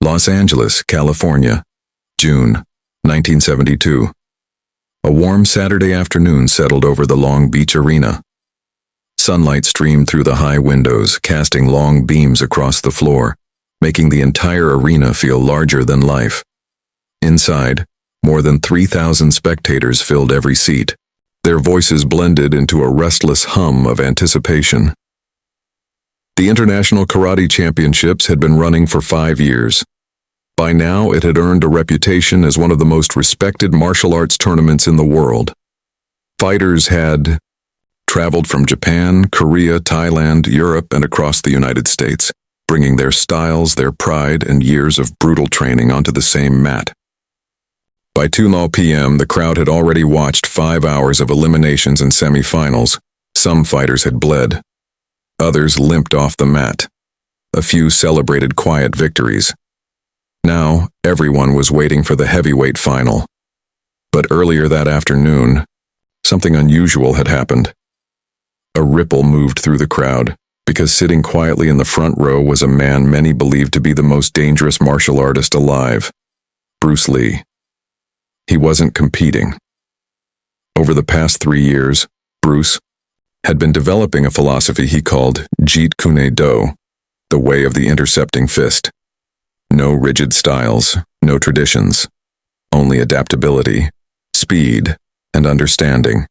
Los Angeles, California, June, 1972. A warm Saturday afternoon settled over the Long Beach arena. Sunlight streamed through the high windows, casting long beams across the floor, making the entire arena feel larger than life. Inside, more than 3,000 spectators filled every seat. Their voices blended into a restless hum of anticipation. The International Karate Championships had been running for 5 years. By now, it had earned a reputation as one of the most respected martial arts tournaments in the world. Fighters had traveled from Japan, Korea, Thailand, Europe, and across the United States, bringing their styles, their pride, and years of brutal training onto the same mat. By 2 p.m., the crowd had already watched 5 hours of eliminations and semifinals. Some fighters had bled. Others limped off the mat. A few celebrated quiet victories. Now, everyone was waiting for the heavyweight final. But earlier that afternoon, something unusual had happened. A ripple moved through the crowd, because sitting quietly in the front row was a man many believed to be the most dangerous martial artist alive, Bruce Lee. He wasn't competing. Over the past 3 years, Bruce had been developing a philosophy he called Jeet Kune Do, the way of the intercepting fist. No rigid styles, no traditions, only adaptability, speed, and understanding.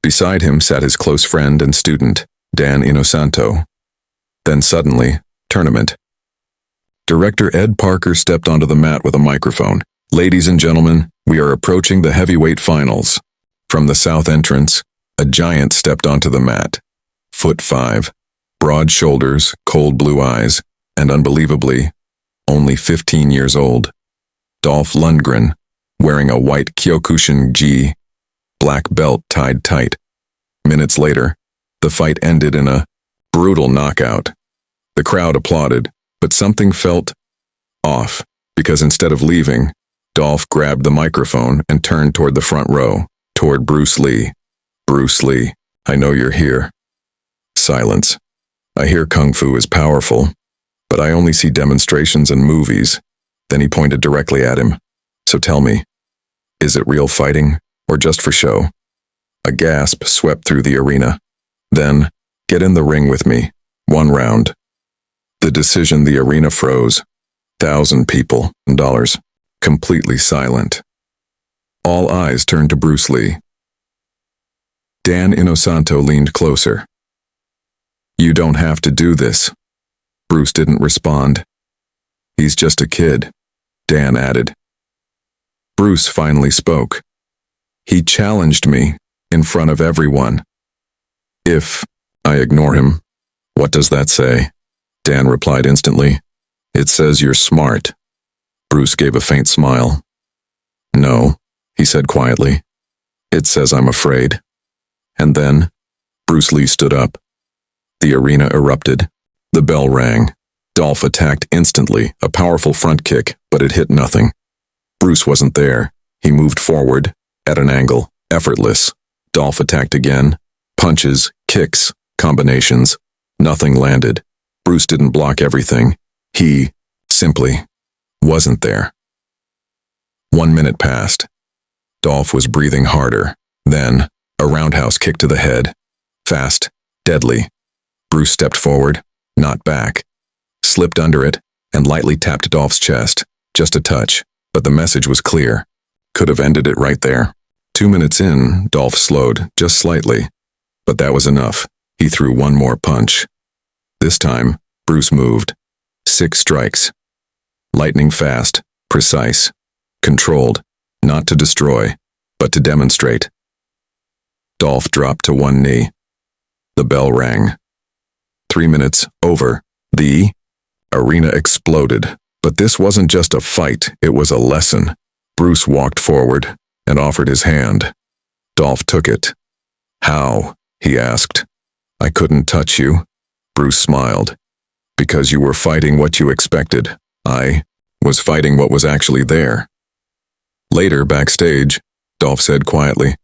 Beside him sat his close friend and student, Dan Inosanto. Then suddenly, tournament. Director Ed Parker stepped onto the mat with a microphone. "Ladies and gentlemen, we are approaching the heavyweight finals." From the south entrance, a giant stepped onto the mat. 5'5", broad shoulders, cold blue eyes, and unbelievably, only 15 years old. Dolph Lundgren, wearing a white Kyokushin-gi, black belt tied tight. Minutes later, the fight ended in a brutal knockout. The crowd applauded, but something felt off, because instead of leaving, Dolph grabbed the microphone and turned toward the front row, toward Bruce Lee. "Bruce Lee, I know you're here." Silence. "I hear Kung Fu is powerful, but I only see demonstrations in movies." Then he pointed directly at him. "So tell me, is it real fighting or just for show?" A gasp swept through the arena. Then, "Get in the ring with me. 1 round." The decision, the arena froze. 1,000 people, dollars, completely silent. All eyes turned to Bruce Lee. Dan Inosanto leaned closer. "You don't have to do this." Bruce didn't respond. "He's just a kid," Dan added. Bruce finally spoke. "He challenged me in front of everyone. If I ignore him, what does that say?" Dan replied instantly. "It says you're smart." Bruce gave a faint smile. "No," he said quietly. "It says I'm afraid." And then, Bruce Lee stood up. The arena erupted. The bell rang. Dolph attacked instantly, a powerful front kick, but it hit nothing. Bruce wasn't there. He moved forward, at an angle, effortless. Dolph attacked again. Punches, kicks, combinations. Nothing landed. Bruce didn't block everything. He, simply, wasn't there. 1 minute passed. Dolph was breathing harder. Then, a roundhouse kick to the head. Fast, deadly. Bruce stepped forward, not back. Slipped under it, and lightly tapped Dolph's chest. Just a touch, but the message was clear. Could have ended it right there. 2 minutes in, Dolph slowed, just slightly. But that was enough. He threw one more punch. This time, Bruce moved. 6 strikes. Lightning fast, precise, controlled, not to destroy, but to demonstrate. Dolph dropped to one knee. The bell rang. 3 minutes over. The arena exploded. But this wasn't just a fight, it was a lesson. Bruce walked forward and offered his hand. Dolph took it. "How?" he asked. "I couldn't touch you." Bruce smiled. "Because you were fighting what you expected. I was fighting what was actually there." Later, backstage, Dolph said quietly,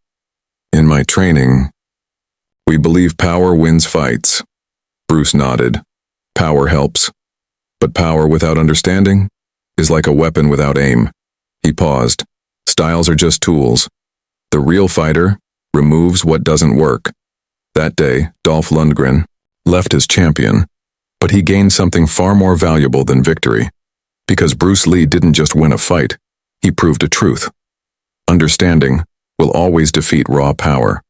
"In my training, we believe power wins fights." Bruce nodded. "Power helps, But power without understanding is like a weapon without aim. He paused. Styles are just tools. The real fighter removes what doesn't work. That day, Dolph Lundgren left as champion, but he gained something far more valuable than victory. Because Bruce Lee didn't just win a fight, he proved a truth. Understanding will always defeat raw power.